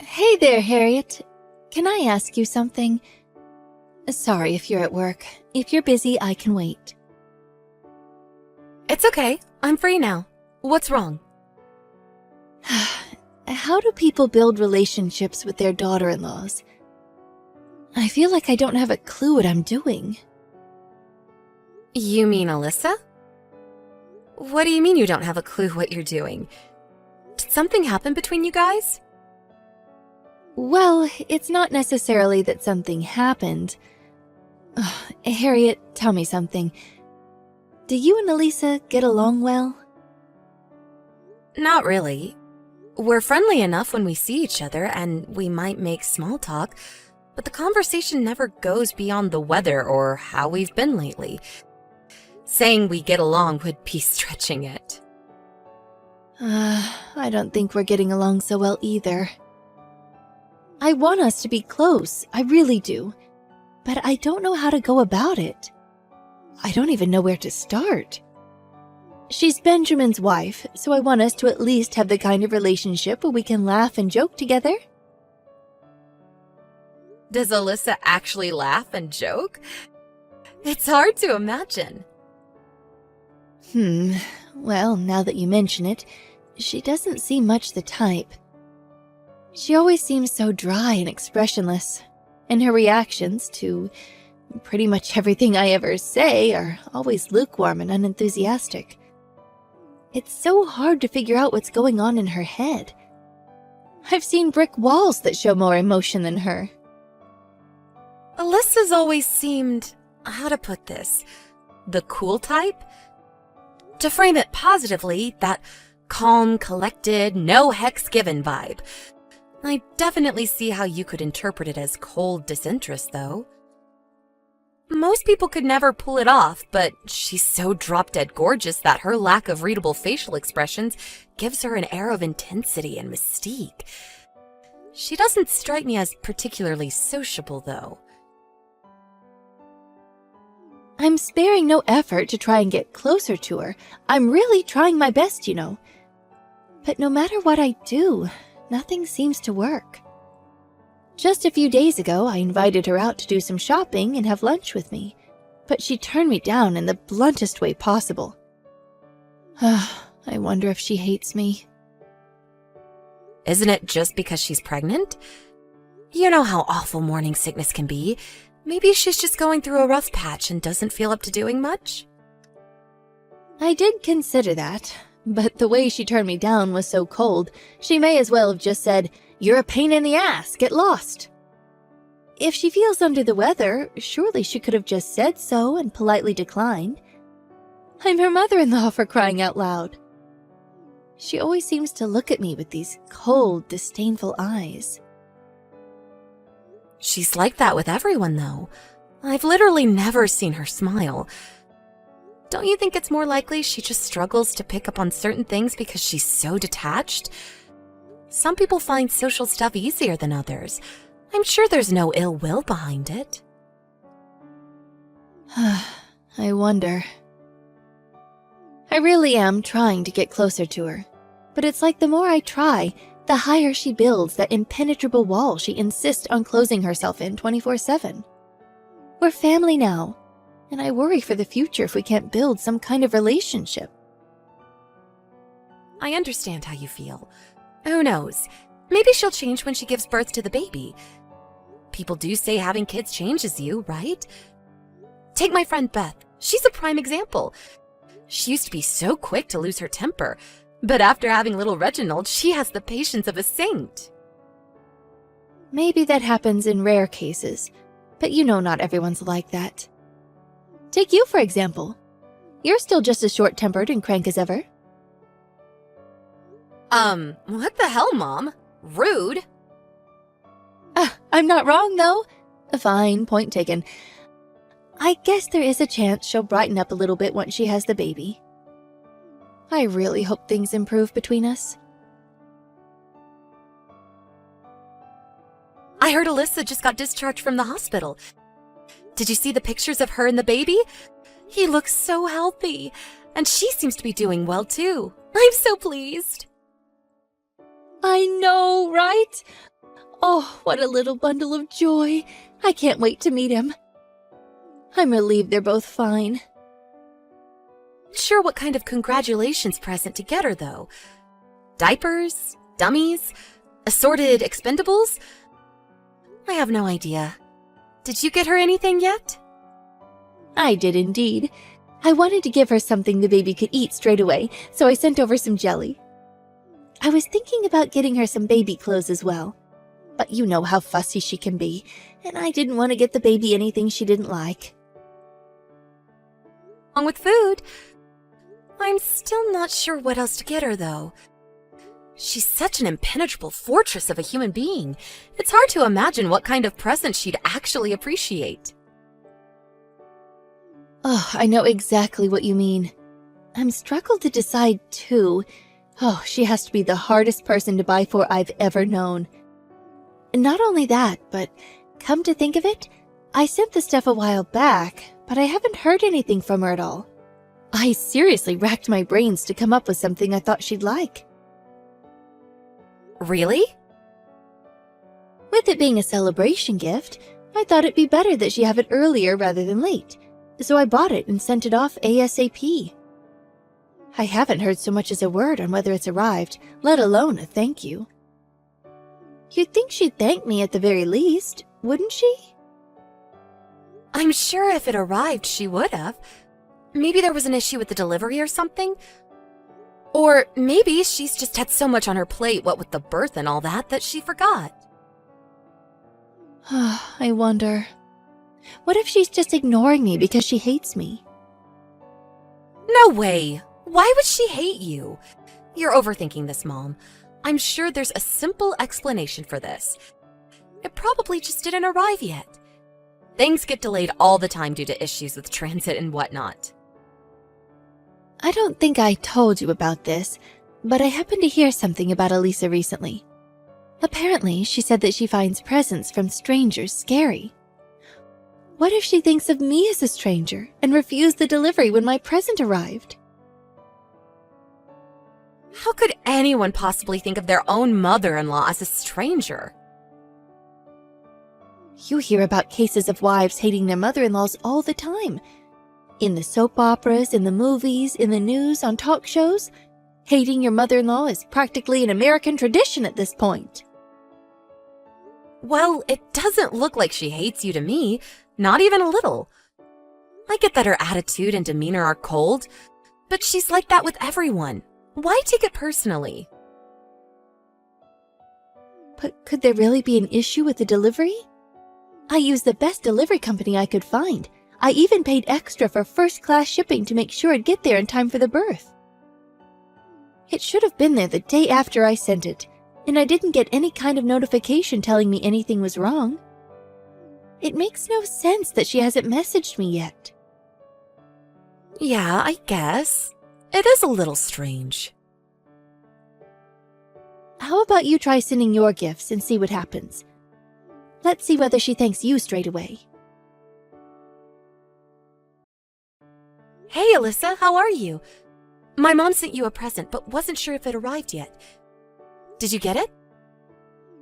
Hey there, Harriet. Can I ask you something? Sorry if you're at work. If you're busy, I can wait. It's okay. I'm free now. What's wrong? How do people build relationships with their daughter-in-laws? I feel like I don't have a clue what I'm doing. You mean Alyssa? What do you mean you don't have a clue what you're doing? Did something happen between you guys? Well, it's not necessarily that something happened. Harriet, tell me something. Do you and Elisa get along well? Not really. We're friendly enough when we see each other, and we might make small talk, but the conversation never goes beyond the weather or how we've been lately. Saying we get along would be stretching it. I don't think we're getting along so well either. I want us to be close, I really do. But I don't know how to go about it. I don't even know where to start. She's Benjamin's wife, so I want us to at least have the kind of relationship where we can laugh and joke together. Does Alyssa actually laugh and joke? It's hard to imagine. Well, now that you mention it, she doesn't seem much the type. She always seems so dry and expressionless, and her reactions to pretty much everything I ever say are always lukewarm and unenthusiastic. It's so hard to figure out what's going on in her head. I've seen brick walls that show more emotion than her. Alyssa's always seemed, how to put this, the cool type? To frame it positively, that calm, collected, no hex given vibe. I definitely see how you could interpret it as cold disinterest, though. Most people could never pull it off, but she's so drop-dead gorgeous that her lack of readable facial expressions gives her an air of intensity and mystique. She doesn't strike me as particularly sociable, though. I'm sparing no effort to try and get closer to her. I'm really trying my best, you know. But no matter what I do, nothing seems to work. Just a few days ago, I invited her out to do some shopping and have lunch with me, but she turned me down in the bluntest way possible. I wonder if she hates me. Isn't it just because she's pregnant? You know how awful morning sickness can be. Maybe she's just going through a rough patch and doesn't feel up to doing much? I did consider that, but the way she turned me down was so cold, she may as well have just said, "You're a pain in the ass, get lost." If she feels under the weather, surely she could have just said so and politely declined. I'm her mother-in-law, for crying out loud. She always seems to look at me with these cold, disdainful eyes. She's like that with everyone, though. I've literally never seen her smile. Don't you think it's more likely she just struggles to pick up on certain things because she's so detached? Some people find social stuff easier than others. I'm sure there's no ill will behind it. I wonder. I really am trying to get closer to her, but it's like the more I try, the higher she builds that impenetrable wall she insists on closing herself in 24/7. We're family now, and I worry for the future if we can't build some kind of relationship. I understand how you feel. Who knows? Maybe she'll change when she gives birth to the baby. People do say having kids changes you, right? Take my friend Beth. She's a prime example. She used to be so quick to lose her temper, but after having little Reginald, she has the patience of a saint. Maybe that happens in rare cases, but you know not everyone's like that. Take you, for example. You're still just as short-tempered and crank as ever. What the hell, Mom? Rude. I'm not wrong, though. Fine, point taken. I guess there is a chance she'll brighten up a little bit once she has the baby. I really hope things improve between us. I heard Alyssa just got discharged from the hospital. Did you see the pictures of her and the baby? He looks so healthy, and she seems to be doing well, too. I'm so pleased. I know, right? Oh, what a little bundle of joy. I can't wait to meet him. I'm relieved they're both fine. Sure, what kind of congratulations present to get her, though? Diapers? Dummies? Assorted expendables? I have no idea. Did you get her anything yet? I did indeed. I wanted to give her something the baby could eat straight away, so I sent over some jelly. I was thinking about getting her some baby clothes as well, but you know how fussy she can be, and I didn't want to get the baby anything she didn't like. Along with food. I'm still not sure what else to get her, though. She's such an impenetrable fortress of a human being. It's hard to imagine what kind of present she'd actually appreciate. Oh, I know exactly what you mean. I'm struggled to decide, too. Oh, she has to be the hardest person to buy for I've ever known. And not only that, but come to think of it, I sent the stuff a while back, but I haven't heard anything from her at all. I seriously racked my brains to come up with something I thought she'd like. Really? With it being a celebration gift, I thought it'd be better that she have it earlier rather than late, so I bought it and sent it off ASAP. I haven't heard so much as a word on whether it's arrived, let alone a thank you. You'd think she'd thank me at the very least, wouldn't she? I'm sure if it arrived, she would have. Maybe there was an issue with the delivery or something. Or maybe she's just had so much on her plate, what with the birth and all that, that she forgot. I wonder. What if she's just ignoring me because she hates me? No way! Why would she hate you? You're overthinking this, Mom. I'm sure there's a simple explanation for this. It probably just didn't arrive yet. Things get delayed all the time due to issues with transit and whatnot. I don't think I told you about this, but I happened to hear something about Elisa recently. Apparently, she said that she finds presents from strangers scary. What if she thinks of me as a stranger and refused the delivery when my present arrived? How could anyone possibly think of their own mother-in-law as a stranger? You hear about cases of wives hating their mother-in-laws all the time. In the soap operas, in the movies, in the news, on talk shows. Hating your mother-in-law is practically an American tradition at this point. Well, it doesn't look like she hates you to me, not even a little. I get that her attitude and demeanor are cold, but she's like that with everyone. Why take it personally? But could there really be an issue with the delivery? I used the best delivery company I could find. I even paid extra for first-class shipping to make sure it'd get there in time for the birth. It should have been there the day after I sent it, and I didn't get any kind of notification telling me anything was wrong. It makes no sense that she hasn't messaged me yet. Yeah, I guess. It is a little strange. How about you try sending your gifts and see what happens? Let's see whether she thanks you straight away. Hey, Alyssa, how are you? My mom sent you a present, but wasn't sure if it arrived yet. Did you get it?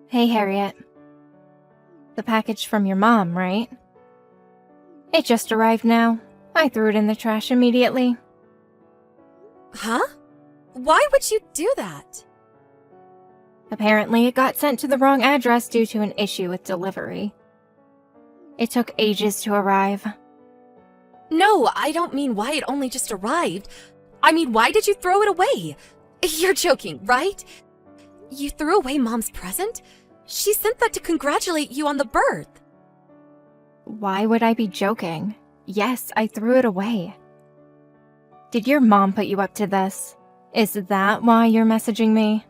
Hey, Harriet. The package from your mom, right? It just arrived now. I threw it in the trash immediately. Huh? Why would you do that? Apparently, it got sent to the wrong address due to an issue with delivery. It took ages to arrive. No, I don't mean why it only just arrived. I mean, why did you throw it away? You're joking, right? You threw away Mom's present? She sent that to congratulate you on the birth. Why would I be joking? Yes, I threw it away. Did your mom put you up to this? Is that why you're messaging me?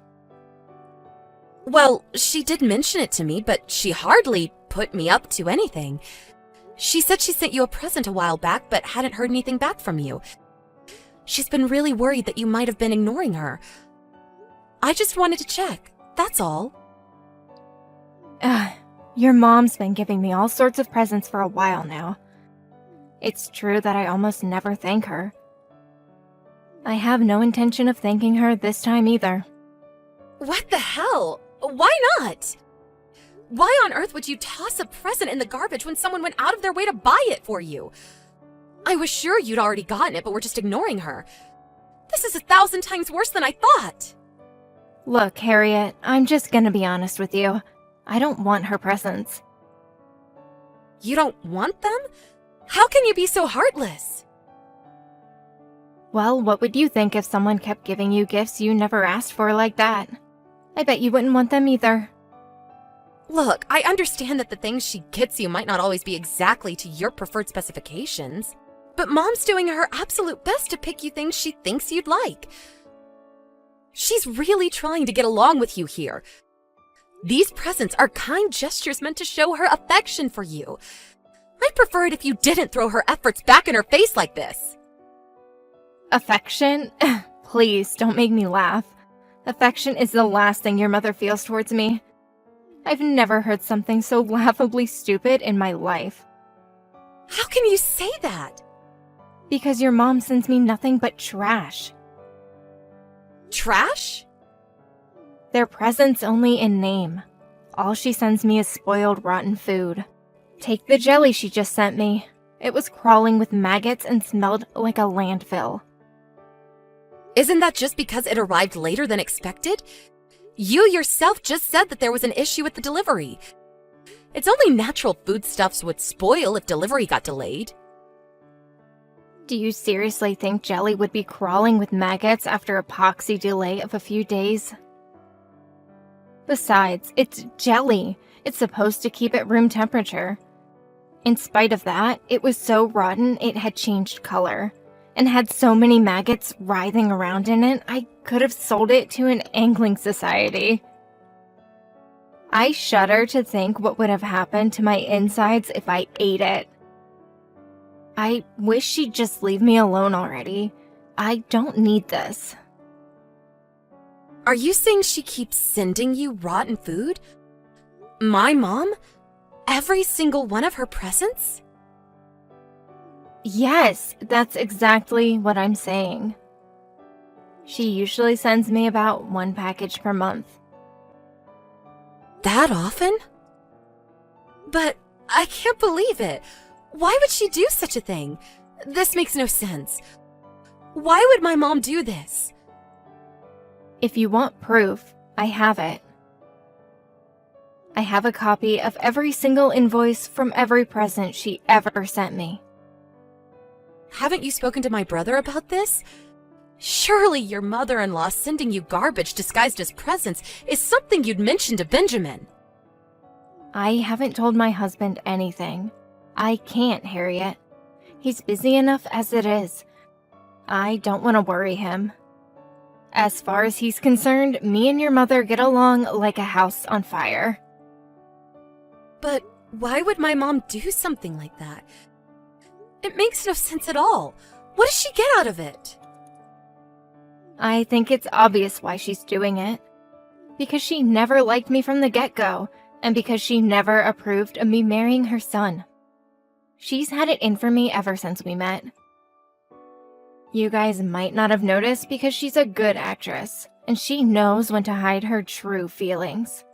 Well, she did mention it to me, but she hardly put me up to anything. She said she sent you a present a while back, but hadn't heard anything back from you. She's been really worried that you might have been ignoring her. I just wanted to check, that's all. Your mom's been giving me all sorts of presents for a while now. It's true that I almost never thank her. I have no intention of thanking her this time either. What the hell? Why not? Why on earth would you toss a present in the garbage when someone went out of their way to buy it for you? I was sure you'd already gotten it, but were just ignoring her. This is 1,000 times worse than I thought. Look, Harriet, I'm just gonna be honest with you. I don't want her presents. You don't want them? How can you be so heartless? Well, what would you think if someone kept giving you gifts you never asked for like that? I bet you wouldn't want them either. Look, I understand that the things she gets you might not always be exactly to your preferred specifications, but Mom's doing her absolute best to pick you things she thinks you'd like. She's really trying to get along with you here. These presents are kind gestures meant to show her affection for you. I'd prefer it if you didn't throw her efforts back in her face like this. Affection? Please, don't make me laugh. Affection is the last thing your mother feels towards me. I've never heard something so laughably stupid in my life. How can you say that? Because your mom sends me nothing but trash. Trash? They're presents only in name. All she sends me is spoiled, rotten food. Take the jelly she just sent me. It was crawling with maggots and smelled like a landfill. Isn't that just because it arrived later than expected? You yourself just said that there was an issue with the delivery. It's only natural foodstuffs would spoil if delivery got delayed. Do you seriously think jelly would be crawling with maggots after a poxy delay of a few days? Besides, it's jelly. It's supposed to keep at room temperature. In spite of that, it was so rotten it had changed color, and had so many maggots writhing around in it, I could have sold it to an angling society. I shudder to think what would have happened to my insides if I ate it. I wish she'd just leave me alone already. I don't need this. Are you saying she keeps sending you rotten food? My mom? Every single one of her presents? Yes, that's exactly what I'm saying. She usually sends me about 1 package per month. That often? But I can't believe it. Why would she do such a thing? This makes no sense. Why would my mom do this? If you want proof, I have it. I have a copy of every single invoice from every present she ever sent me. Haven't you spoken to my brother about this? Surely your mother-in-law sending you garbage disguised as presents is something you'd mention to Benjamin. I haven't told my husband anything. I can't, Harriet. He's busy enough as it is. I don't want to worry him. As far as he's concerned, me and your mother get along like a house on fire. But why would my mom do something like that? It makes no sense at all. What does she get out of it? I think it's obvious why she's doing it. Because she never liked me from the get-go, and because she never approved of me marrying her son. She's had it in for me ever since we met. You guys might not have noticed because she's a good actress, and she knows when to hide her true feelings.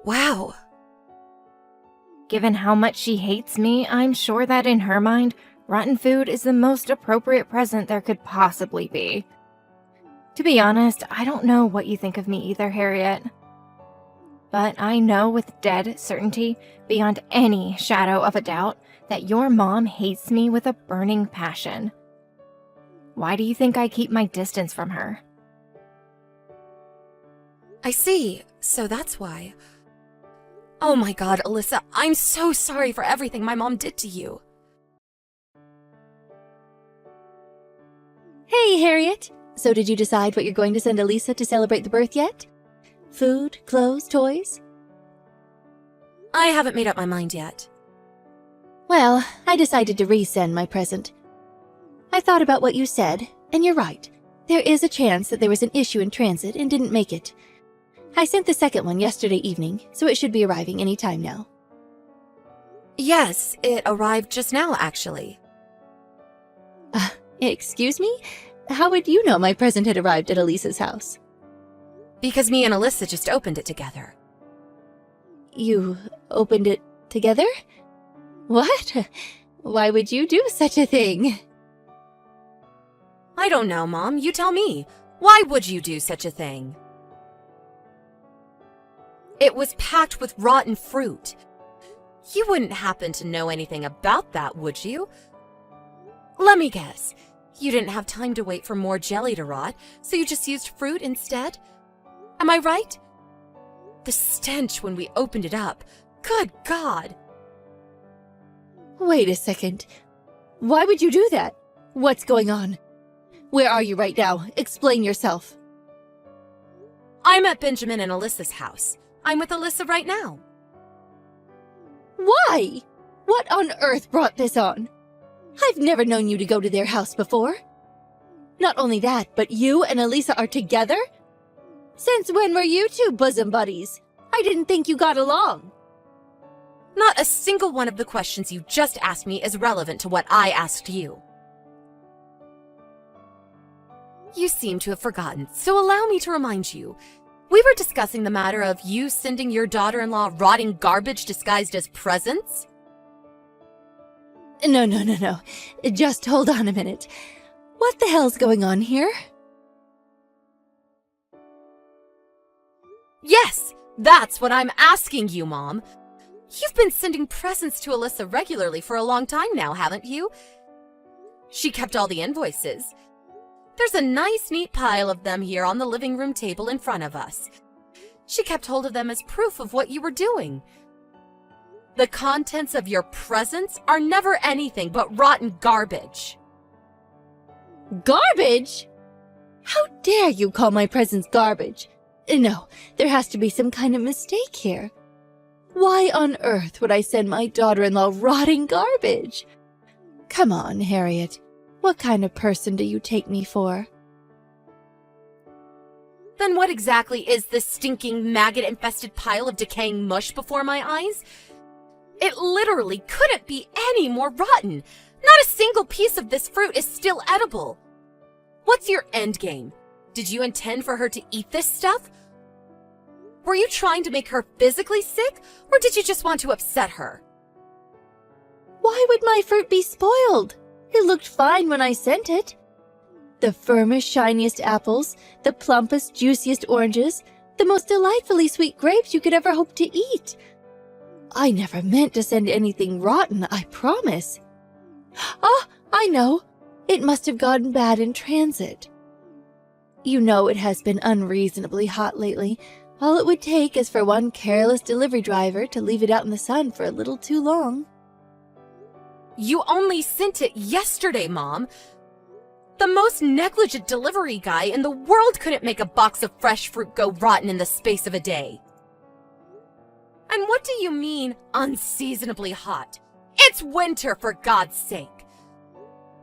Wow. Given how much she hates me, I'm sure that in her mind, rotten food is the most appropriate present there could possibly be. To be honest, I don't know what you think of me either, Harriet. But I know with dead certainty, beyond any shadow of a doubt, that your mom hates me with a burning passion. Why do you think I keep my distance from her? I see. So that's why. Oh my God, Alyssa, I'm so sorry for everything my mom did to you. Hey, Harriet. So did you decide what you're going to send Elisa to celebrate the birth yet? Food, clothes, toys? I haven't made up my mind yet. Well, I decided to resend my present. I thought about what you said, and you're right. There is a chance that there was an issue in transit and didn't make it. I sent the second one yesterday evening, so it should be arriving any time now. Yes, it arrived just now, actually. Excuse me? How would you know my present had arrived at Elisa's house? Because me and Alyssa just opened it together. You opened it together? What? Why would you do such a thing? I don't know, Mom. You tell me. Why would you do such a thing? It was packed with rotten fruit. You wouldn't happen to know anything about that, would you? Let me guess. You didn't have time to wait for more jelly to rot, so you just used fruit instead? Am I right? The stench when we opened it up. Good God! Wait a second. Why would you do that? What's going on? Where are you right now? Explain yourself. I'm at Benjamin and Alyssa's house. I'm with Alyssa right now. Why? What on earth brought this on? I've never known you to go to their house before. Not only that, but you and Elisa are together? Since when were you two bosom buddies? I didn't think you got along. Not a single one of the questions you just asked me is relevant to what I asked you. You seem to have forgotten, so allow me to remind you. We were discussing the matter of you sending your daughter-in-law rotting garbage disguised as presents? No. Just hold on a minute. What the hell's going on here? Yes, that's what I'm asking you, Mom. You've been sending presents to Alyssa regularly for a long time now, haven't you? She kept all the invoices. There's a nice, neat pile of them here on the living room table in front of us. She kept hold of them as proof of what you were doing. The contents of your presents are never anything but rotten garbage. Garbage? How dare you call my presents garbage? No, there has to be some kind of mistake here. Why on earth would I send my daughter-in-law rotting garbage? Come on, Harriet. What kind of person do you take me for? Then what exactly is this stinking, maggot-infested pile of decaying mush before my eyes? It literally couldn't be any more rotten. Not a single piece of this fruit is still edible. What's your end game? Did you intend for her to eat this stuff? Were you trying to make her physically sick, or did you just want to upset her? Why would my fruit be spoiled? It looked fine when I sent it. The firmest, shiniest apples, the plumpest, juiciest oranges, the most delightfully sweet grapes you could ever hope to eat. I never meant to send anything rotten, I promise. Ah, I know. It must have gotten bad in transit. You know it has been unreasonably hot lately. All it would take is for one careless delivery driver to leave it out in the sun for a little too long. You only sent it yesterday, Mom. The most negligent delivery guy in the world couldn't make a box of fresh fruit go rotten in the space of a day. And what do you mean, unseasonably hot? It's winter, for God's sake.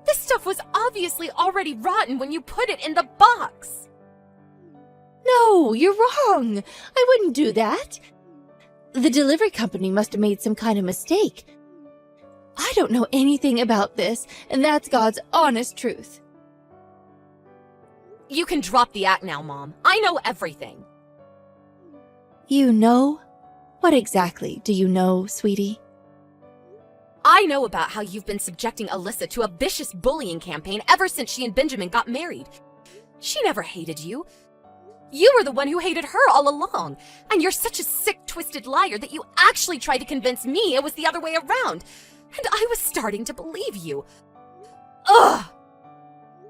This stuff was obviously already rotten when you put it in the box. No, you're wrong. I wouldn't do that. The delivery company must have made some kind of mistake. I don't know anything about this, and that's God's honest truth. You can drop the act now, Mom. I know everything. You know? What exactly do you know, sweetie? I know about how you've been subjecting Alyssa to a vicious bullying campaign ever since she and Benjamin got married. She never hated you. You were the one who hated her all along, and you're such a sick, twisted liar that you actually tried to convince me it was the other way around, and I was starting to believe you. Ugh!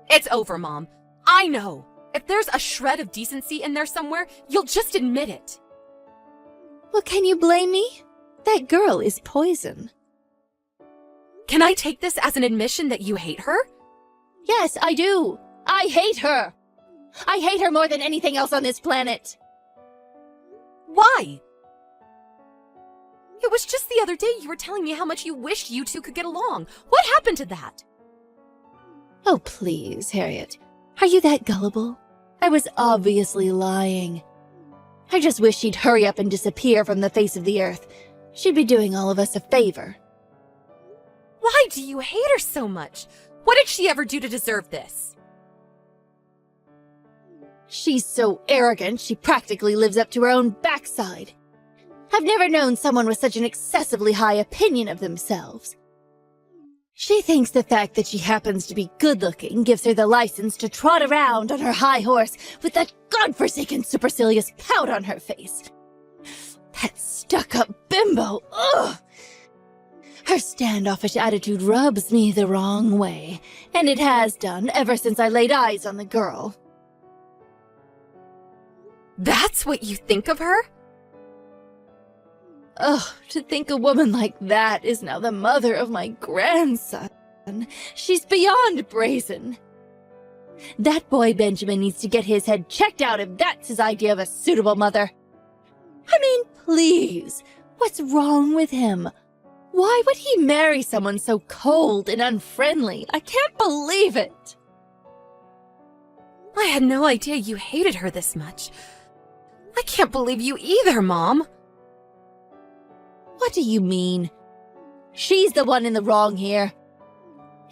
It's over, Mom. I know. If there's a shred of decency in there somewhere, you'll just admit it. Well, can you blame me? That girl is poison. Can I take this as an admission that you hate her? Yes, I do. I hate her. I hate her more than anything else on this planet. Why? It was just the other day you were telling me how much you wished you two could get along. What happened to that? Oh, please, Harriet. Are you that gullible? I was obviously lying. I just wish she'd hurry up and disappear from the face of the earth. She'd be doing all of us a favor. Why do you hate her so much? What did she ever do to deserve this? She's so arrogant, she practically lives up to her own backside. I've never known someone with such an excessively high opinion of themselves. She thinks the fact that she happens to be good-looking gives her the license to trot around on her high horse with that godforsaken supercilious pout on her face. That stuck-up bimbo, ugh! Her standoffish attitude rubs me the wrong way, and it has done ever since I laid eyes on the girl. That's what you think of her? Ugh, to think a woman like that is now the mother of my grandson. She's beyond brazen. That boy Benjamin needs to get his head checked out if that's his idea of a suitable mother. I mean, please, what's wrong with him? Why would he marry someone so cold and unfriendly? I can't believe it. I had no idea you hated her this much. I can't believe you either, Mom. What do you mean? She's the one in the wrong here.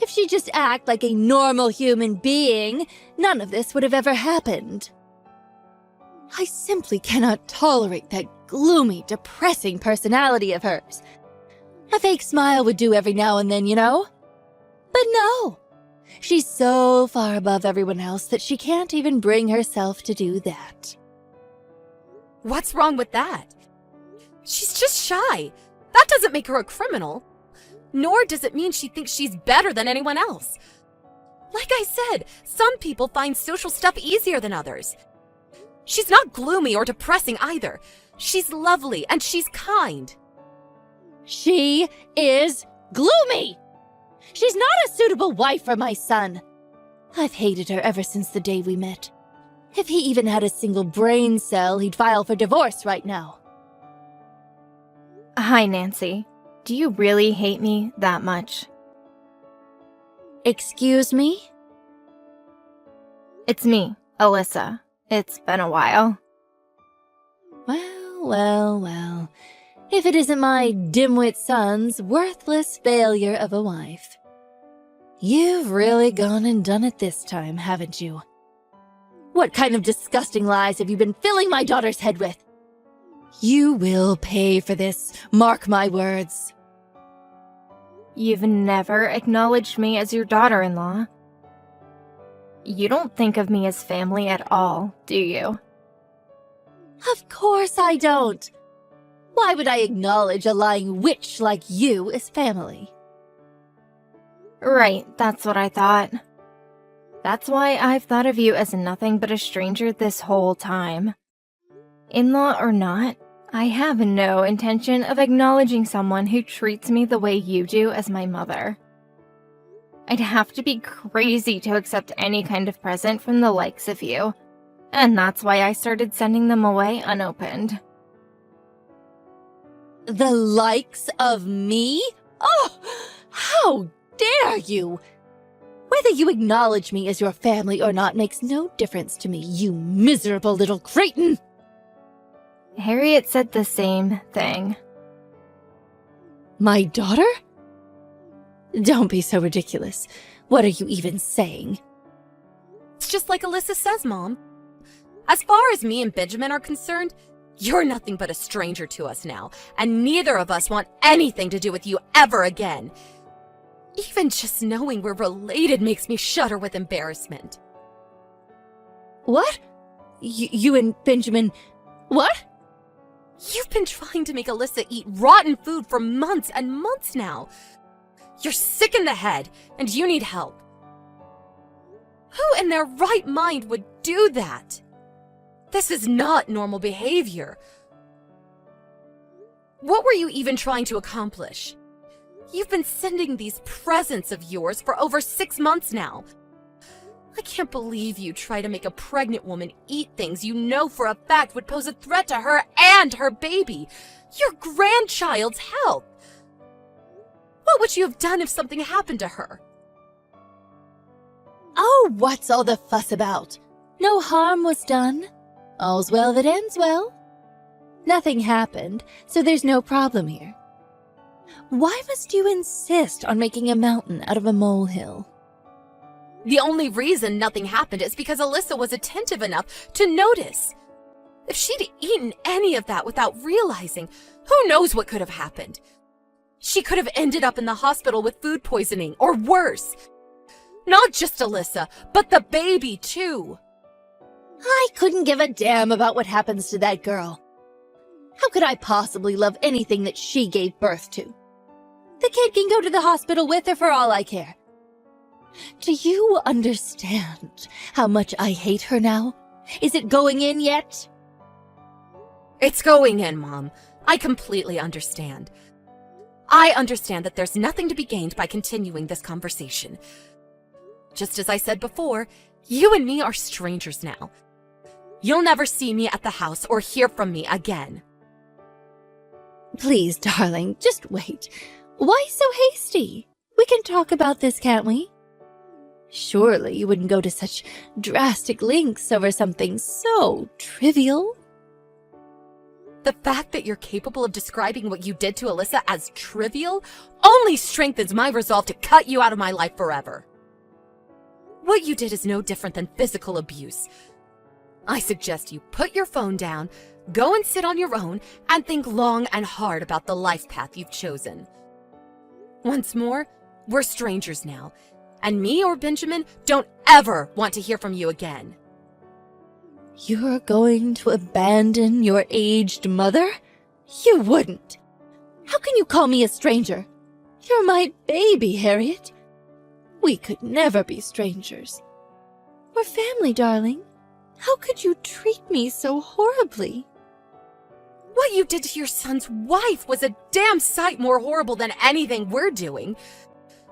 If she'd just act like a normal human being, none of this would have ever happened. I simply cannot tolerate that gloomy, depressing personality of hers. A fake smile would do every now and then, you know? But no! She's so far above everyone else that she can't even bring herself to do that. What's wrong with that? She's just shy. That doesn't make her a criminal. Nor does it mean she thinks she's better than anyone else. Like I said, some people find social stuff easier than others. She's not gloomy or depressing either. She's lovely and she's kind. She is gloomy! She's not a suitable wife for my son. I've hated her ever since the day we met. If he even had a single brain cell, he'd file for divorce right now. Hi, Nancy. Do you really hate me that much? Excuse me? It's me, Alyssa. It's been a while. Well. If it isn't my dimwit son's worthless failure of a wife. You've really gone and done it this time, haven't you? What kind of disgusting lies have you been filling my daughter's head with? You will pay for this, mark my words. You've never acknowledged me as your daughter-in-law. You don't think of me as family at all, do you? Of course I don't. Why would I acknowledge a lying witch like you as family? Right, that's what I thought. That's why I've thought of you as nothing but a stranger this whole time. In-law or not, I have no intention of acknowledging someone who treats me the way you do as my mother. I'd have to be crazy to accept any kind of present from the likes of you, and that's why I started sending them away unopened. The likes of me? Oh, how dare you! Whether you acknowledge me as your family or not makes no difference to me, you miserable little cretin! Harriet said the same thing. My daughter? Don't be so ridiculous. What are you even saying? It's just like Alyssa says, Mom. As far as me and Benjamin are concerned, you're nothing but a stranger to us now, and neither of us want anything to do with you ever again. Even just knowing we're related makes me shudder with embarrassment. What? You and Benjamin... What? You've been trying to make Alyssa eat rotten food for months and months now. You're sick in the head, and you need help. Who in their right mind would do that? This is not normal behavior. What were you even trying to accomplish? You've been sending these presents of yours for over 6 months now. I can't believe you try to make a pregnant woman eat things you know for a fact would pose a threat to her and her baby, your grandchild's health. What would you have done if something happened to her? Oh, what's all the fuss about? No harm was done. All's well that ends well. Nothing happened, so there's no problem here. Why must you insist on making a mountain out of a molehill? The only reason nothing happened is because Alyssa was attentive enough to notice. If she'd eaten any of that without realizing, who knows what could have happened? She could have ended up in the hospital with food poisoning, or worse. Not just Alyssa, but the baby, too. I couldn't give a damn about what happens to that girl. How could I possibly love anything that she gave birth to? The kid can go to the hospital with her for all I care. Do you understand how much I hate her now? Is it going in yet? It's going in, Mom. I completely understand. I understand that there's nothing to be gained by continuing this conversation. Just as I said before, you and me are strangers now. You'll never see me at the house or hear from me again. Please, darling, just wait. Why so hasty? We can talk about this, can't we? Surely you wouldn't go to such drastic lengths over something so trivial. The fact that you're capable of describing what you did to Alyssa as trivial only strengthens my resolve to cut you out of my life forever. What you did is no different than physical abuse. I suggest you put your phone down, go and sit on your own, and think long and hard about the life path you've chosen. Once more, we're strangers now, and me or Benjamin don't ever want to hear from you again. You're going to abandon your aged mother? You wouldn't. How can you call me a stranger? You're my baby, Harriet. We could never be strangers. We're family, darling. How could you treat me so horribly? What you did to your son's wife was a damn sight more horrible than anything we're doing.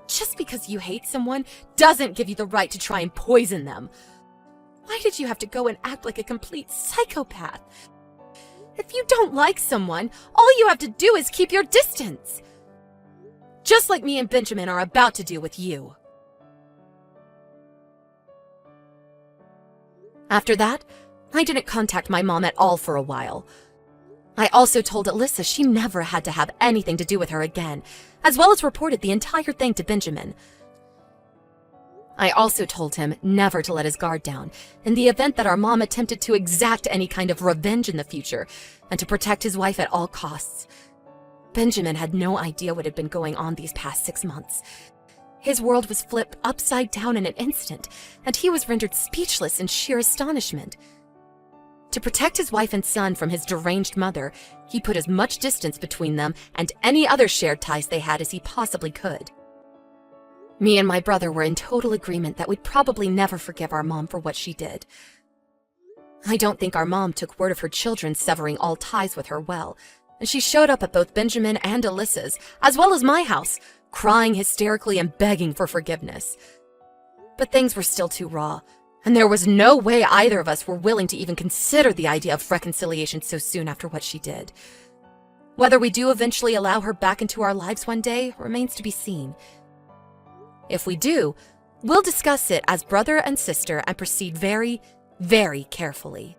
Just because you hate someone doesn't give you the right to try and poison them. Why did you have to go and act like a complete psychopath? If you don't like someone, all you have to do is keep your distance. Just like me and Benjamin are about to do with you. After that, I didn't contact my mom at all for a while. I also told Alyssa she never had to have anything to do with her again, as well as reported the entire thing to Benjamin. I also told him never to let his guard down in the event that our mom attempted to exact any kind of revenge in the future, and to protect his wife at all costs. Benjamin had no idea what had been going on these past 6 months. His world was flipped upside down in an instant, and he was rendered speechless in sheer astonishment. To protect his wife and son from his deranged mother, he put as much distance between them and any other shared ties they had as he possibly could. Me and my brother were in total agreement that we'd probably never forgive our mom for what she did. I don't think our mom took word of her children severing all ties with her well, and she showed up at both Benjamin and Alyssa's, as well as my house, crying hysterically and begging for forgiveness. But things were still too raw, and there was no way either of us were willing to even consider the idea of reconciliation so soon after what she did. Whether we do eventually allow her back into our lives one day remains to be seen. If we do, we'll discuss it as brother and sister and proceed very, very carefully.